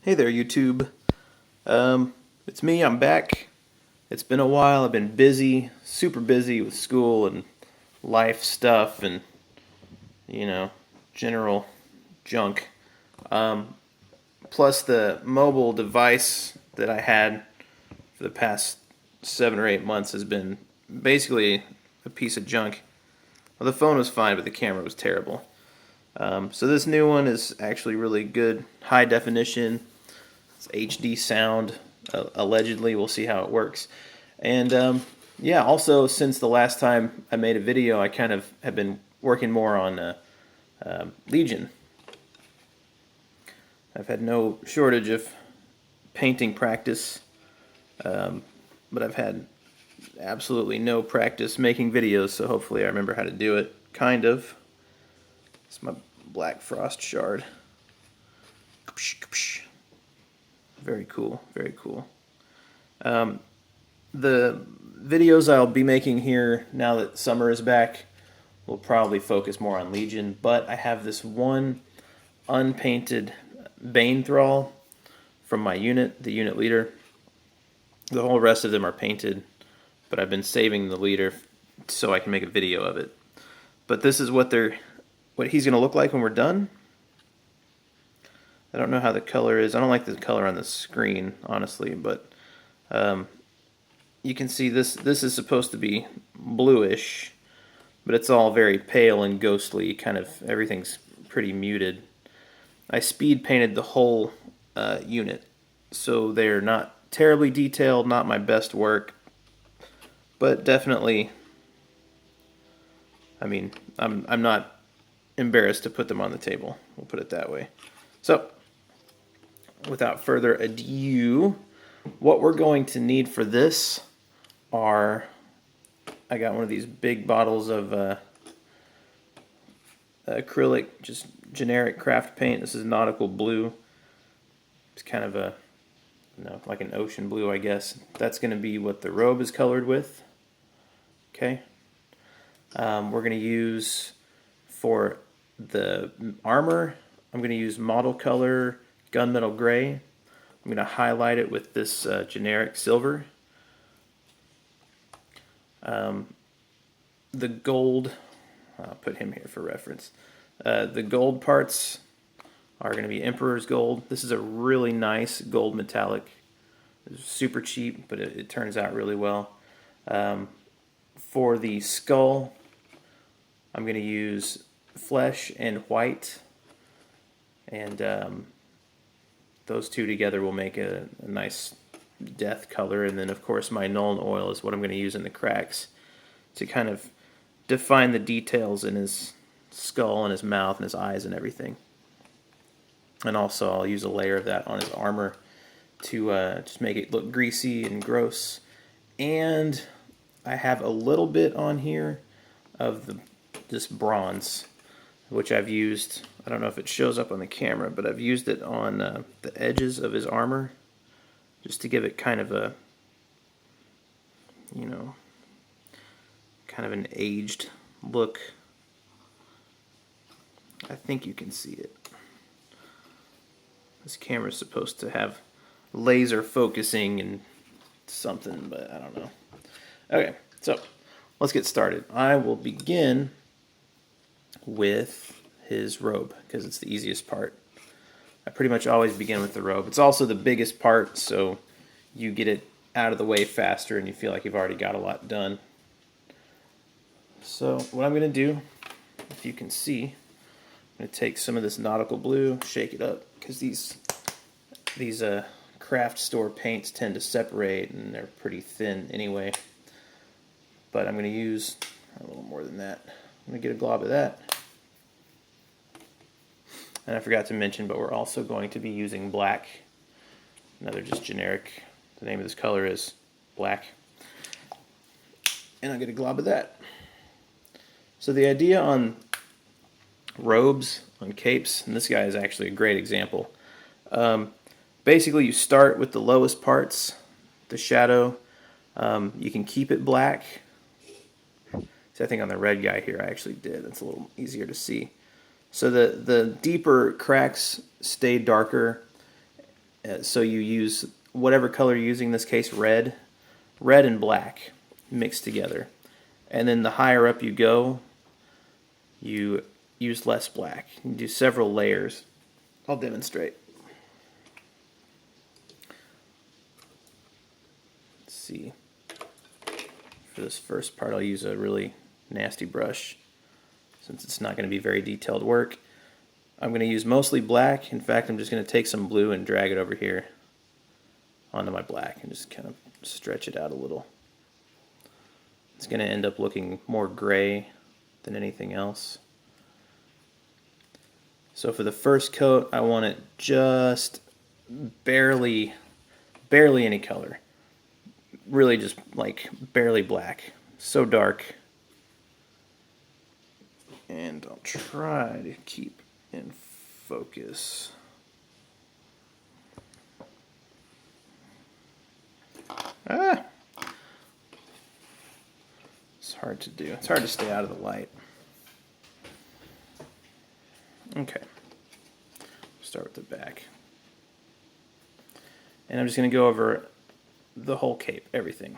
Hey there, YouTube. It's me, I'm back. It's been a while. I've been busy, super busy with school and life stuff and, you know, general junk. Um, Plus, the mobile device that I had for the past 7 or 8 months has been basically a piece of junk. Well, the phone was fine, but the camera was terrible. So this new one is actually really good, high definition. It's HD sound, allegedly. We'll see how it works. And yeah, also since the last time I made a video, I kind of have been working more on Legion. I've had no shortage of painting practice, but I've had absolutely no practice making videos, so hopefully I remember how to do it, kind of. It's my black frost shard. Very cool, very cool. The videos I'll be making here, now that summer is back, will probably focus more on Legion, but I have this one unpainted Bane Thrall from my unit, the unit leader. The whole rest of them are painted, but I've been saving the leader so I can make a video of it. But this is what he's going to look like when we're done. I don't know how the color is. I don't like the color on the screen, honestly, but you can see this is supposed to be bluish, but it's all very pale and ghostly, kind of everything's pretty muted. I speed painted the whole unit, so they're not terribly detailed, not my best work, but definitely, I mean, I'm not embarrassed to put them on the table, we'll put it that way. So, without further ado, what we're going to need for this are, I got one of these big bottles of acrylic, just generic craft paint. This is nautical blue. It's kind of a, like an ocean blue, I guess. That's going to be what the robe is colored with. Okay. We're going to use, for the armor, I'm going to use model color gunmetal gray. I'm going to highlight it with this generic silver. The gold, I'll put him here for reference. The gold parts are going to be Emperor's Gold. This is a really nice gold metallic. It's super cheap, but it turns out really well. For the skull, I'm going to use flesh and white, and those two together will make a nice death color. And then, of course, my Nuln oil is what I'm going to use in the cracks to kind of define the details in his skull and his mouth and his eyes and everything. And also I'll use a layer of that on his armor to just make it look greasy and gross. And I have a little bit on here of this bronze, which I've used, I don't know if it shows up on the camera, but I've used it on the edges of his armor just to give it kind of a, kind of an aged look. I think you can see it. This camera is supposed to have laser focusing and something, but I don't know. Okay, so let's get started. I will begin with his robe because it's the easiest part. I pretty much always begin with the robe. It's also the biggest part, so you get it out of the way faster and you feel like you've already got a lot done. So what I'm going to do, if you can see, I'm going to take some of this nautical blue, shake it up, because these craft store paints tend to separate and they're pretty thin anyway. But I'm going to use a little more than that. I'm going to get a glob of that. And I forgot to mention, but we're also going to be using black. Another just generic, the name of this color is black. And I'll get a glob of that. So the idea on robes, on capes, and this guy is actually a great example. Basically you start with the lowest parts, the shadow. You can keep it black. So I think on the red guy here I actually did. It's a little easier to see. So the deeper cracks stay darker, So you use whatever color you're using, in this case red and black mixed together. And then the higher up you go, you use less black. You do several layers. I'll demonstrate. Let's see. For this first part, I'll use a really nasty brush since it's not going to be very detailed work. I'm going to use mostly black. In fact, I'm just going to take some blue and drag it over here onto my black and just kind of stretch it out a little. It's going to end up looking more gray than anything else. So for the first coat, I want it just barely any color. Really just like barely black. So dark. And I'll try to keep in focus. It's hard to do. It's hard to stay out of the light. Okay. Start with the back. And I'm just going to go over the whole cape, everything.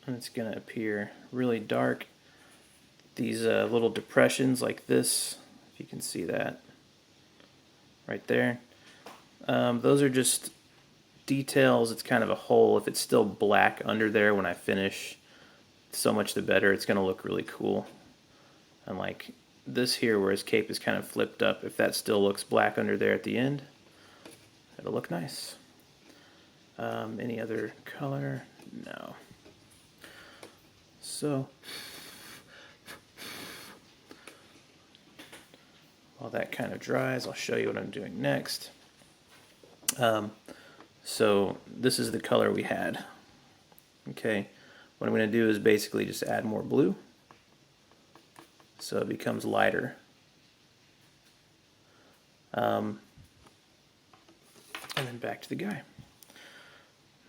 And it's going to appear really dark. These little depressions like this, if you can see that right there, those are just details. It's kind of a hole. If it's still black under there when I finish, so much the better. It's going to look really cool. And like this here where his cape is kind of flipped up, if that still looks black under there at the end, it'll look nice. Any other color? No. So while that kind of dries, I'll show you what I'm doing next. So this is the color we had. Okay, what I'm going to do is basically just add more blue so it becomes lighter. And then back to the guy.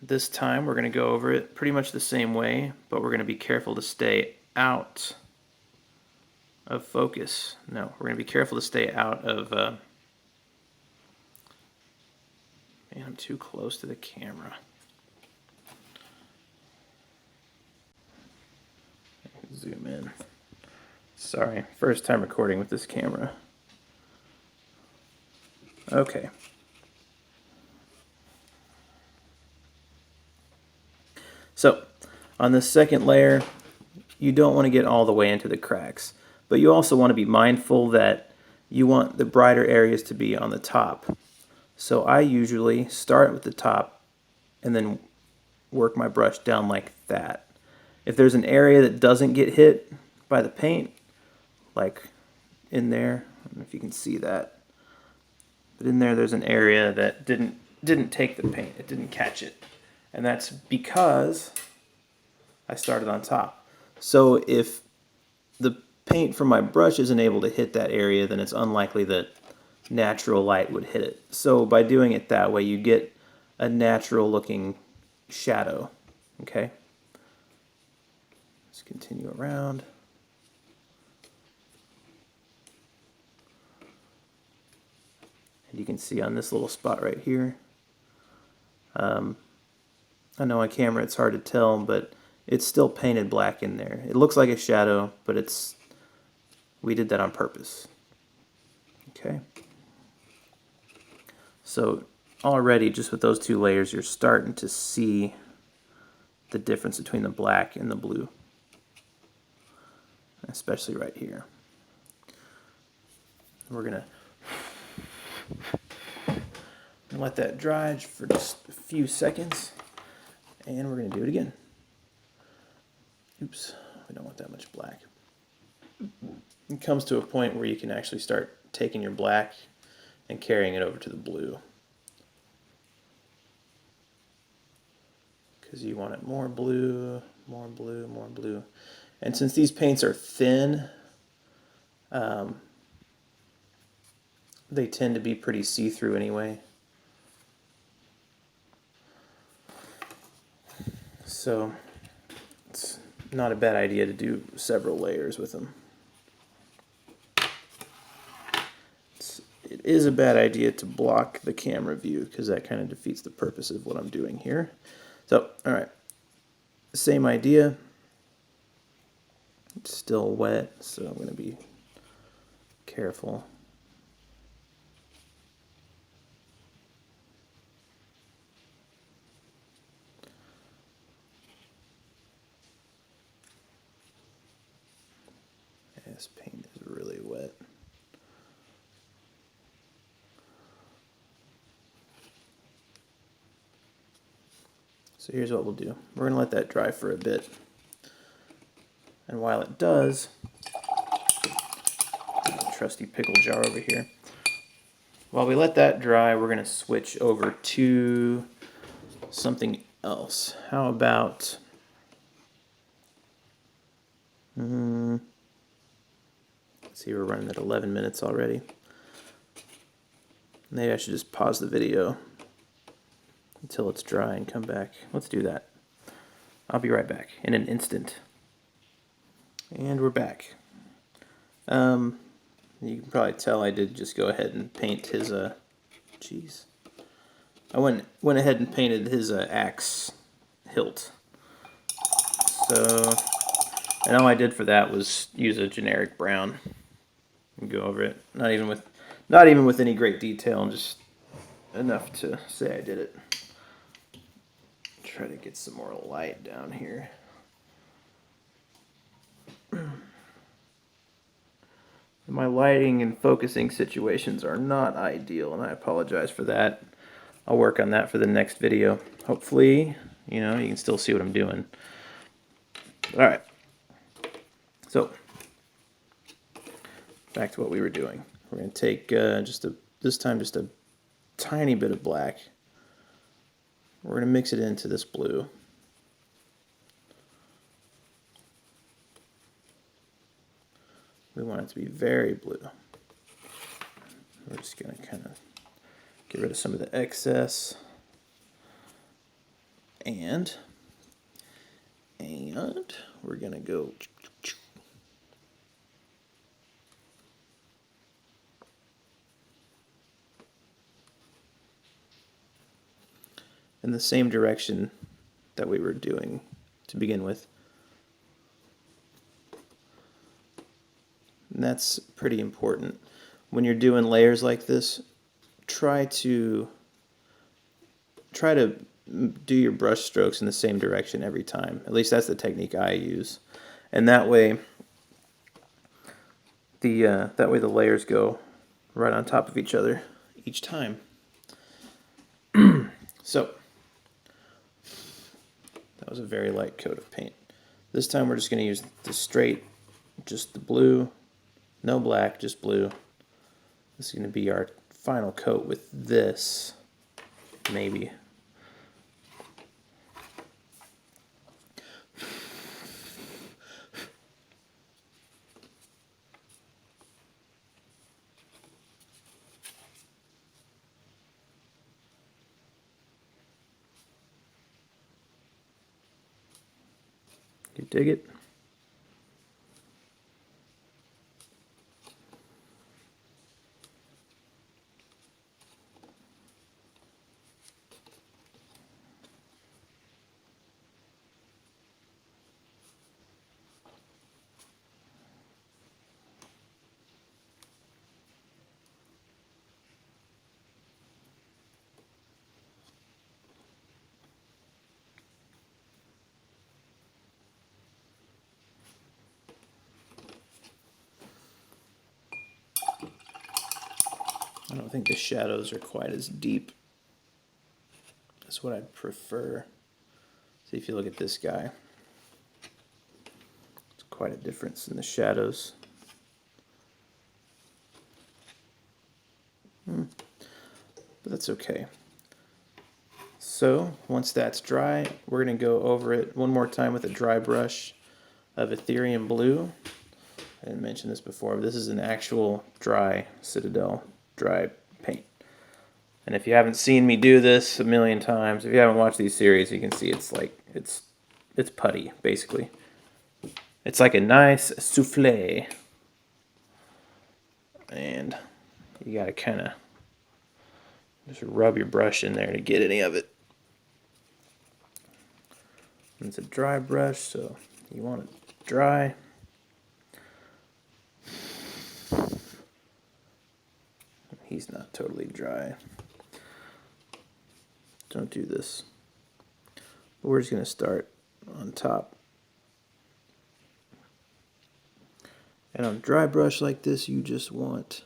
This time we're going to go over it pretty much the same way, but we're going to be careful to stay out of focus. No, we're going to be careful to stay out of... man, I'm too close to the camera. Zoom in. Sorry, first time recording with this camera. Okay. So, on this second layer, you don't want to get all the way into the cracks, but you also want to be mindful that you want the brighter areas to be on the top. So I usually start with the top and then work my brush down like that. If there's an area that doesn't get hit by the paint, like in there, I don't know if you can see that, but in there's an area that didn't take the paint, it didn't catch it. And that's because I started on top. So if the paint from my brush isn't able to hit that area, then it's unlikely that natural light would hit it. So by doing it that way, you get a natural looking shadow. Okay? Let's continue around. And you can see on this little spot right here, I know on camera it's hard to tell, but it's still painted black in there. It looks like a shadow, but we did that on purpose. Okay. So already just with those two layers, you're starting to see the difference between the black and the blue, especially right here. We're gonna let that dry for just a few seconds, and we're gonna do it again. Oops, we don't want that much black. It comes to a point where you can actually start taking your black and carrying it over to the blue, because you want it more blue, more blue, more blue. And since these paints are thin, they tend to be pretty see-through anyway. So let's not a bad idea to do several layers with them. It is a bad idea to block the camera view because that kind of defeats the purpose of what I'm doing here. So, all right, same idea. It's still wet, so I'm going to be careful. This paint is really wet. So here's what we'll do. We're going to let that dry for a bit. And while it does, trusty pickle jar over here. While we let that dry, we're going to switch over to something else. How about... let's see, we're running at 11 minutes already. Maybe I should just pause the video until it's dry and come back. Let's do that. I'll be right back in an instant. And we're back. You can probably tell I did just go ahead and paint his, jeez. I went ahead and painted his axe hilt. So, and all I did for that was use a generic brown and go over it. Not even with any great detail, just enough to say I did it. Try to get some more light down here. My lighting and focusing situations are not ideal, and I apologize for that. I'll work on that for the next video. Hopefully, you can still see what I'm doing. All right. So, back to what we were doing. We're going to take this time just a tiny bit of black. We're going to mix it into this blue. We want it to be very blue. We're just going to kind of get rid of some of the excess. And we're going to go... in the same direction that we were doing to begin with. And that's pretty important. When you're doing layers like this, try to do your brush strokes in the same direction every time. At least that's the technique I use. And that way the layers go right on top of each other each time. So that was a very light coat of paint. This time we're just going to use just the blue, no black, just blue. This is going to be our final coat with this, maybe. You dig it? I don't think the shadows are quite as deep. That's what I'd prefer. See, if you look at this guy, it's quite a difference in the shadows. But that's okay. So once that's dry, we're going to go over it one more time with a dry brush of Ethereum Blue. I didn't mention this before, but this is an actual dry Citadel dry paint. And if you haven't seen me do this a million times, if you haven't watched these series, you can see it's putty, basically. It's like a nice souffle. And you gotta kind of just rub your brush in there to get any of it. It's a dry brush, so you want it dry. He's not totally dry. Don't do this. We're just going to start on top. And on a dry brush like this, you just want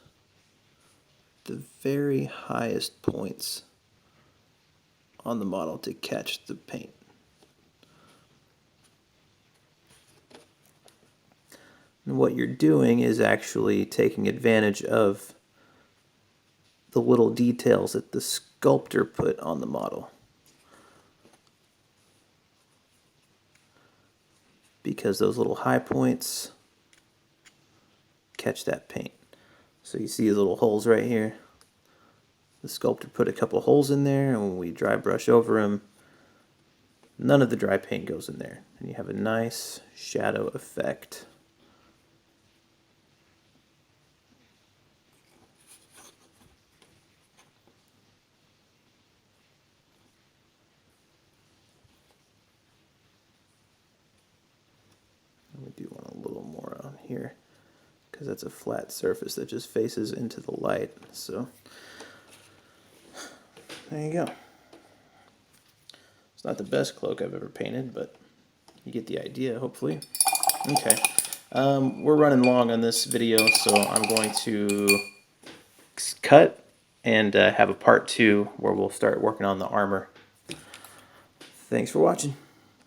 the very highest points on the model to catch the paint. And what you're doing is actually taking advantage of the little details that the sculptor put on the model. Because those little high points catch that paint. So you see these little holes right here? The sculptor put a couple holes in there, and when we dry brush over them, none of the dry paint goes in there. And you have a nice shadow effect. We do want a little more on here because that's a flat surface that just faces into the light. So there you go. It's not the best cloak I've ever painted, but you get the idea, hopefully. Okay, we're running long on this video, so I'm going to cut and have a part 2 where we'll start working on the armor. Thanks for watching.